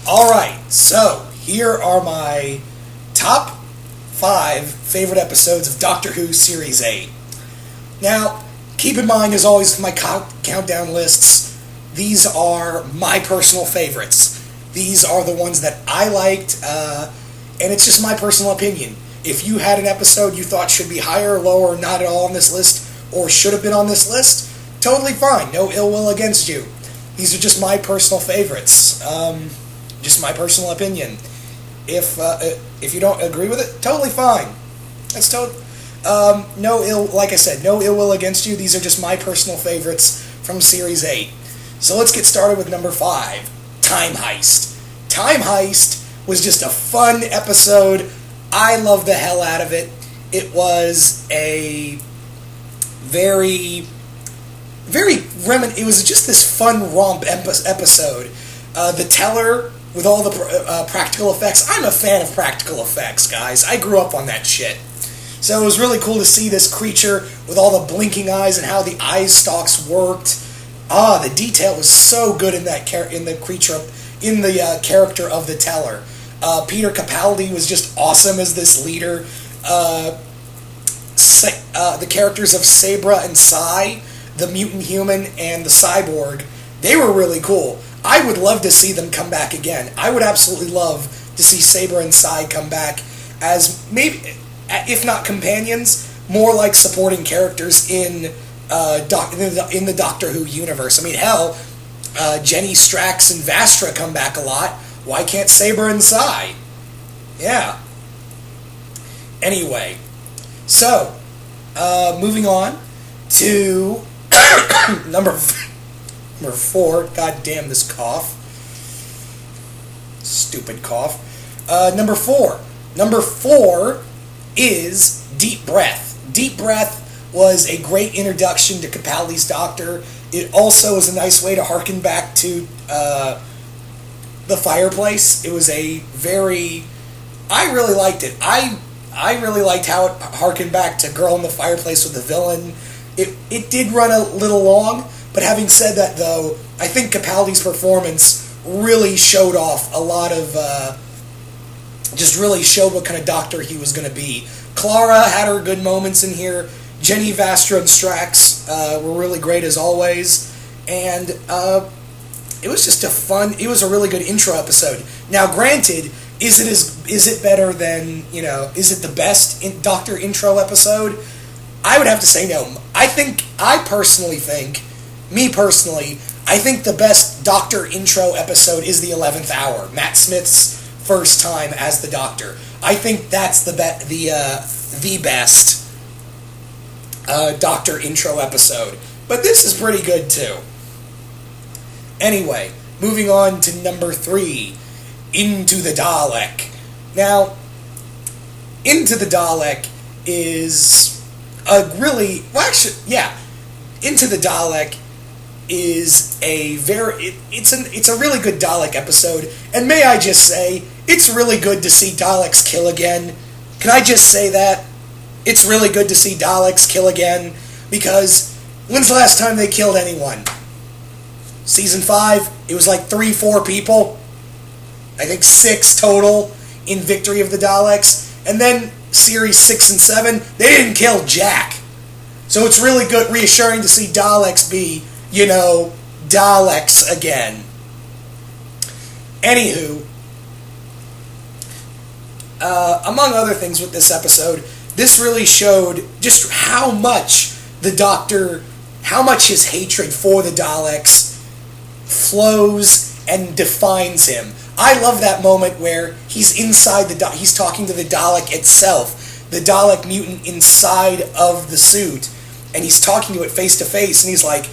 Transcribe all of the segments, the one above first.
Alright, so here are my top 5 favorite episodes of Doctor Who Series 8. Now, keep in mind, as always, with my countdown lists, these are my personal favorites. These are the ones that I liked, and it's just my personal opinion. If you had an episode you thought should be higher or lower, or not at all on this list, or should have been on this list, totally fine. No ill will against you. These are just my personal favorites. Just my personal opinion. If you don't agree with it, totally fine. That's like I said, no ill will against you. These are just my personal favorites from Series 8. So let's get started with number 5, Time Heist. Time Heist was just a fun episode. I loved the hell out of it. It was a it was just this fun romp episode. The Teller with all the practical effects. I'm a fan of practical effects, guys. I grew up on that shit. So it was really cool to see this creature with all the blinking eyes and how the eye stalks worked. The detail was so good in the character of the Teller. Peter Capaldi was just awesome as this leader. The characters of Sabra and Sai, the mutant human, and the cyborg, they were really cool. I would love to see them come back again. I would absolutely love to see Sabra and Sai come back as maybe, if not companions, more like supporting characters in the Doctor Who universe. I mean, hell, Jenny, Strax, and Vastra come back a lot. Why can't Sabra and Sai? Yeah. Anyway, so moving on to number 4. God damn this cough. Stupid cough. Number 4. Number 4 is Deep Breath. Deep Breath was a great introduction to Capaldi's Doctor. It also was a nice way to harken back to The Fireplace. It was I really liked it. I really liked how it harkened back to Girl in the Fireplace with the Villain. It did run a little long, but having said that, though, I think Capaldi's performance really showed off a lot of, just really showed what kind of Doctor he was going to be. Clara had her good moments in here. Jenny, Vastra, and Strax were really great as always. And it was just it was a really good intro episode. Now, granted, is it better than, is it the best Doctor intro episode? I would have to say no. I personally think the best Doctor intro episode is the 11th Hour, Matt Smith's first time as the Doctor. I think that's the best Doctor intro episode. But this is pretty good too. Anyway, moving on to number 3, Into the Dalek. Now, Into the Dalek is Into the Dalek is it's a really good Dalek episode, and may I just say, it's really good to see Daleks kill again. Can I just say that? It's really good to see Daleks kill again, because when's the last time they killed anyone? Season 5, it was like 3-4 people. I think 6 total in Victory of the Daleks. And then Series 6 and 7, they didn't kill Jack. So it's really good, reassuring to see Daleks be, Daleks again. Anywho, among other things with this episode, this really showed just how much the Doctor, how much his hatred for the Daleks flows and defines him. I love that moment where he's inside he's talking to the Dalek itself, the Dalek mutant inside of the suit, and he's talking to it face to face, and he's like,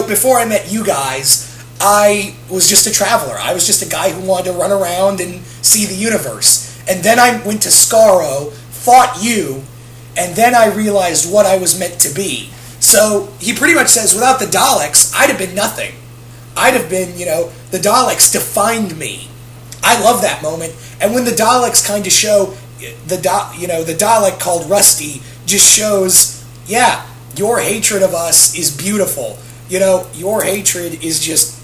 before I met you guys, I was just a traveler. I was just a guy who wanted to run around and see the universe. And then I went to Skaro, fought you, and then I realized what I was meant to be. So he pretty much says, without the Daleks, I'd have been nothing. I'd have been, the Daleks defined me. I love that moment. And when the Daleks kind of show, the Dalek called Rusty just shows, yeah, your hatred of us is beautiful. Your hatred is just,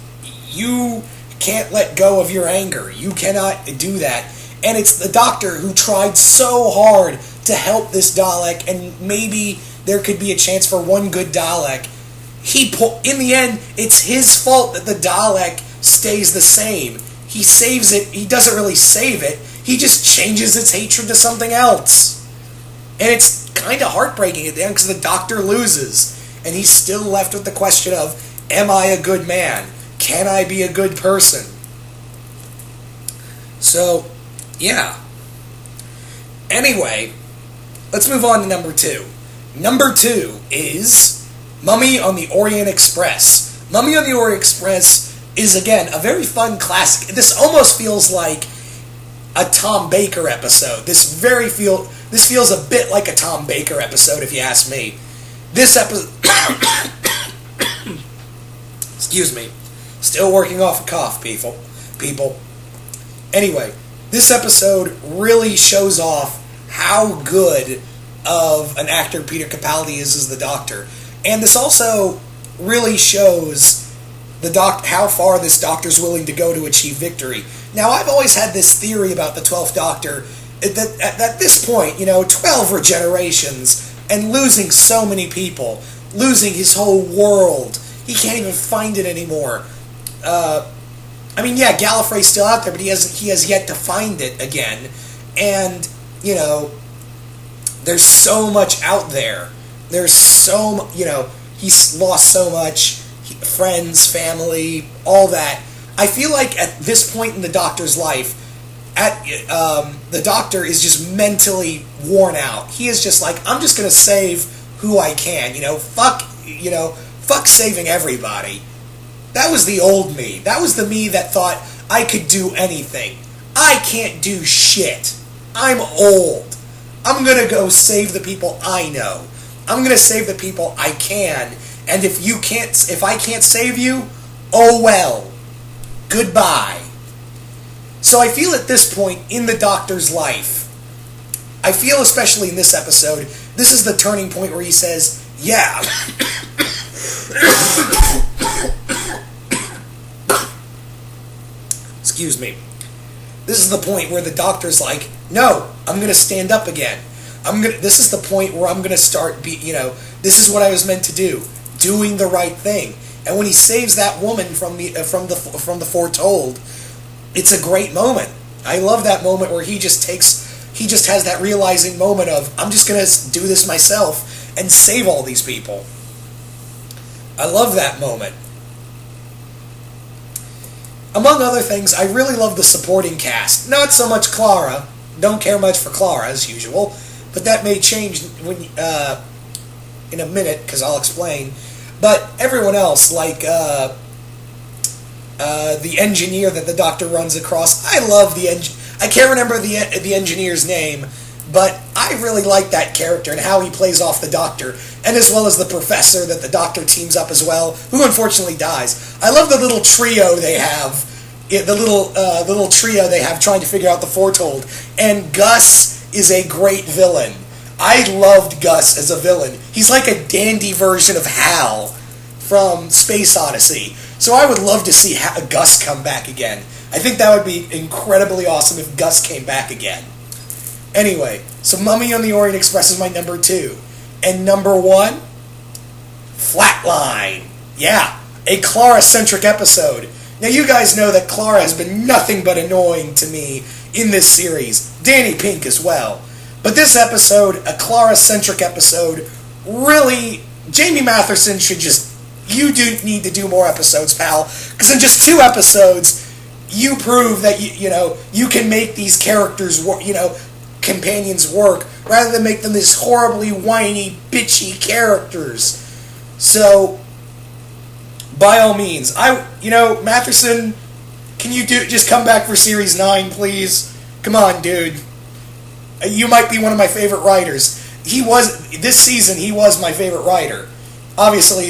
you can't let go of your anger. You cannot do that. And it's the Doctor who tried so hard to help this Dalek, and maybe there could be a chance for one good Dalek. In the end, it's his fault that the Dalek stays the same. He saves it. He doesn't really save it. He just changes its hatred to something else. And it's kind of heartbreaking at the end because the Doctor loses. And he's still left with the question of, am I a good man? Can I be a good person? So, yeah. Anyway, let's move on to number 2. Number 2 is Mummy on the Orient Express. Mummy on the Orient Express is, again, a very fun classic. This almost feels like a Tom Baker episode. This feels a bit like a Tom Baker episode, if you ask me. This episode... Excuse me. Still working off a cough, people. Anyway, this episode really shows off how good of an actor Peter Capaldi is as the Doctor. And this also really shows how far this Doctor's willing to go to achieve victory. Now, I've always had this theory about the 12th Doctor, that at this point, 12 regenerations, and losing so many people, losing his whole world, he can't even find it anymore. Gallifrey's still out there, but he has yet to find it again. And, there's so much out there. There's he's lost so much, friends, family, all that. I feel like at this point in the Doctor's life, the Doctor is just mentally worn out. He is just like, I'm just going to save who I can. Fuck saving everybody. That was the old me. That was the me that thought I could do anything. I can't do shit. I'm old. I'm going to go save the people I know. I'm going to save the people I can. And if I can't save you, oh well. Goodbye. So I feel at this point in the Doctor's life, I feel especially in this episode, this is the turning point where he says, yeah. Excuse me. This is the point where the Doctor's like, no, I'm going to stand up again. This is the point where I'm going to start this is what I was meant to do, doing the right thing. And when he saves that woman from the foretold, it's a great moment. I love that moment where he just has that realizing moment of, I'm just going to do this myself and save all these people. I love that moment. Among other things, I really love the supporting cast. Not so much Clara. Don't care much for Clara, as usual. But that may change in a minute, because I'll explain. But everyone else, like the engineer that the Doctor runs across, I love I can't remember the engineer's name, but I really like that character and how he plays off the Doctor, and as well as the Professor that the Doctor teams up as well, who unfortunately dies. I love the little trio they have, the little trio they have trying to figure out the foretold, and Gus is a great villain. I loved Gus as a villain. He's like a dandy version of Hal from Space Odyssey. So I would love to see Gus come back again. I think that would be incredibly awesome if Gus came back again. Anyway, so Mummy on the Orient Express is my number 2. And number 1, Flatline. Yeah, a Clara-centric episode. Now you guys know that Clara has been nothing but annoying to me in this series. Danny Pink as well. But this episode, a Clara-centric episode, really, Jamie Matheson should you do need to do more episodes, pal. Because in just 2 episodes, you prove that, you can make these characters, companions work, rather than make them this horribly whiny, bitchy characters. So, by all means, Matheson, can you just come back for Series 9, please? Come on, dude. You might be one of my favorite writers. This season, he was my favorite writer. Obviously,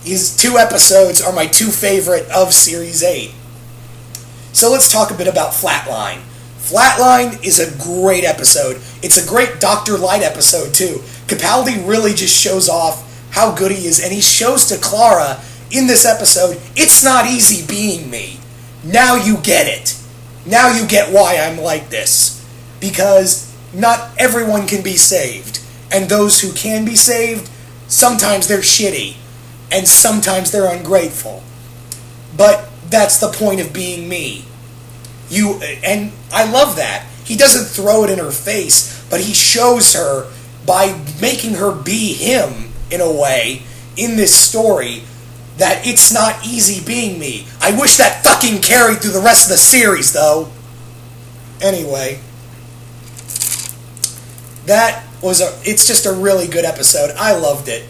his 2 episodes are my 2 favorite of Series 8. So let's talk a bit about Flatline. Flatline is a great episode. It's a great Dr. Light episode, too. Capaldi really just shows off how good he is, and he shows to Clara in this episode, it's not easy being me. Now you get it. Now you get why I'm like this. Because not everyone can be saved. And those who can be saved, sometimes they're shitty. And sometimes they're ungrateful. But that's the point of being me. And I love that. He doesn't throw it in her face, but he shows her by making her be him, in a way, in this story, that it's not easy being me. I wish that fucking carried through the rest of the series, though. Anyway. It's just a really good episode. I loved it.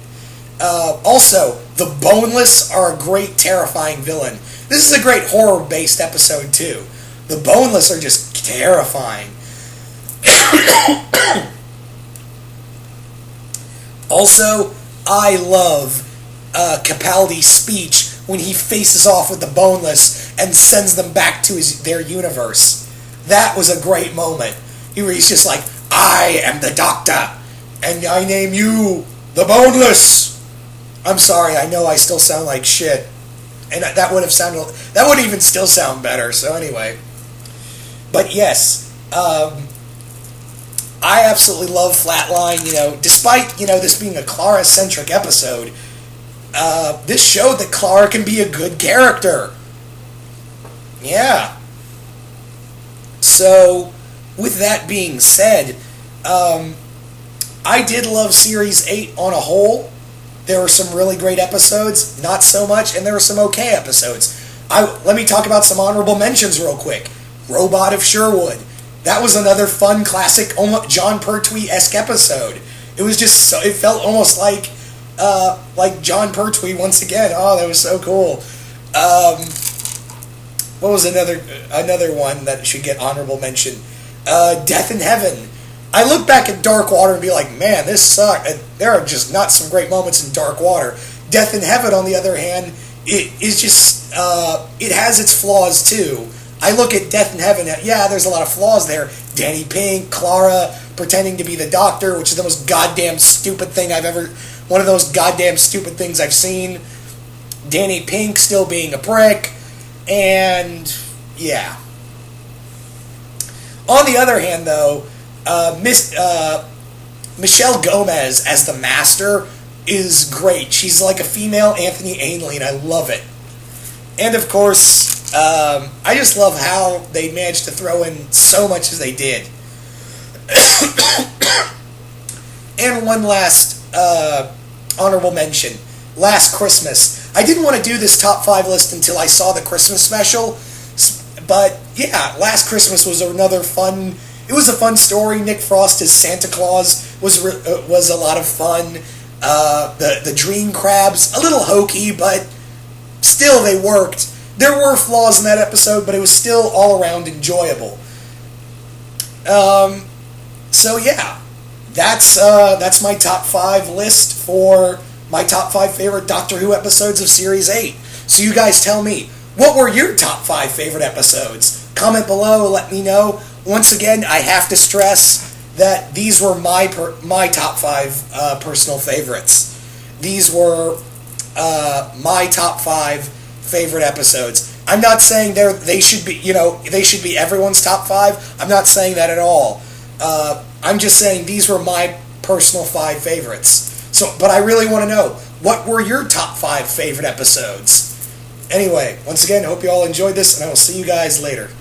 Also, the Boneless are a great, terrifying villain. This is a great horror-based episode, too. The Boneless are just terrifying. Also, I love Capaldi's speech when he faces off with the Boneless and sends them back to their universe. That was a great moment. He's just like, I am the Doctor, and I name you the Boneless. I'm sorry, I know I still sound like shit. And that would even still sound better, so anyway. But yes, I absolutely love Flatline, despite, this being a Clara-centric episode, this showed that Clara can be a good character. Yeah. So, with that being said, I did love Series 8 on a whole. There were some really great episodes, not so much, and there were some okay episodes. Let me talk about some honorable mentions real quick. Robot of Sherwood. That was another fun, classic, John Pertwee-esque episode. It was just it felt almost like John Pertwee once again. Oh, that was so cool. What was another one that should get honorable mention? Death in Heaven. I look back at Dark Water and be like, man, this sucked. There are just not some great moments in Dark Water. Death in Heaven, on the other hand, it is just, it has its flaws too. I look at Death in Heaven, yeah, there's a lot of flaws there. Danny Pink, Clara pretending to be the Doctor, which is the most goddamn stupid thing one of those goddamn stupid things I've seen. Danny Pink still being a prick, and yeah. On the other hand, though, Michelle Gomez as the Master is great. She's like a female Anthony Ainley, and I love it. And of course, I just love how they managed to throw in so much as they did. And one last honorable mention. Last Christmas. I didn't want to do this top 5 list until I saw the Christmas special, but yeah, Last Christmas was another fun... It was a fun story. Nick Frost as Santa Claus was a lot of fun. The dream crabs, a little hokey, but still they worked. There were flaws in that episode, but it was still all around enjoyable. So yeah, that's my top 5 list for my top 5 favorite Doctor Who episodes of Series 8. So you guys tell me, what were your top 5 favorite episodes? Comment below, let me know. Once again, I have to stress that these were my top 5 personal favorites. These were my top 5 favorite episodes. I'm not saying they should be everyone's top 5. I'm not saying that at all. I'm just saying these were my personal 5 favorites. But I really want to know, what were your top 5 favorite episodes? Anyway, once again, hope you all enjoyed this, and I will see you guys later.